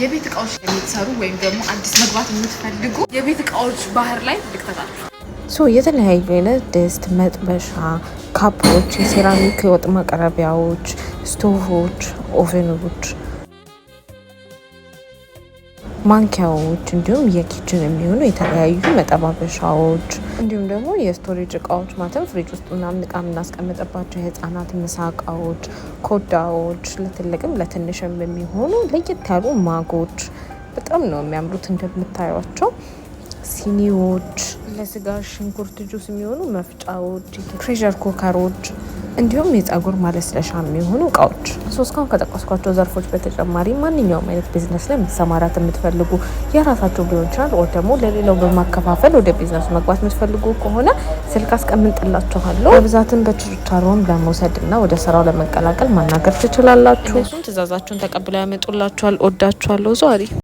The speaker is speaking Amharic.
የቤት እቃዎች የሚሰሩ ወይም ደግሞ አዲስ መግባት የምትፈልጉ የቤት እቃዎች ባህር ላይ ልክተታችሁ የተለያዩ አይነት ድስት፣ መጥበሻ፣ ካፖች፣ የሴራሚክ የወጥ ማቅረቢያዎች፣ ስቶቮች፣ ኦቨኖች፣ ማንኪያዎች እንዲሁም የኪችን የሚሆኑ የተለያዩ መጠባበሻዎች እንዲሁም ደግሞ የስቶሬጅ እቃዎች ማለትም ፍሪጅ ውስጥ ምናምን እቃ የምናስቀምጥባቸው የህፃናት ምሳ እቃዎች፣ ኮዳዎች፣ ለትልቅም ለትንሽም የሚሆኑ ለየት ያሉ ማጎች በጣም ነው የሚያምሩት እንደምታዩቸው። ሲኒዎች፣ ለስጋ ሽንኩርት ጁስ የሚሆኑ መፍጫዎች፣ ፕሬሸር ኩከሮች እንዲሁም የፀጉር ማለስለሻ የሚሆኑ እቃዎች። እስካሁን ከጠቀስኳቸው ዘርፎች በተጨማሪ ማንኛውም አይነት ቢዝነስ ላይ መሰማራት የምትፈልጉ የራሳቸው ሊሆን ይችላል ወይ ደግሞ ለሌላው በማከፋፈል ወደ ቢዝነሱ መግባት የምትፈልጉ ከሆነ ስልክ አስቀምጥላችኋለሁ። በብዛትም በችርቻሮም ለመውሰድና ወደ ስራው ለመቀላቀል ማናገር ትችላላችሁ። እነሱም ትእዛዛችሁን ተቀብለው ያመጡላችኋል። ወዳችኋለሁ ዛሬ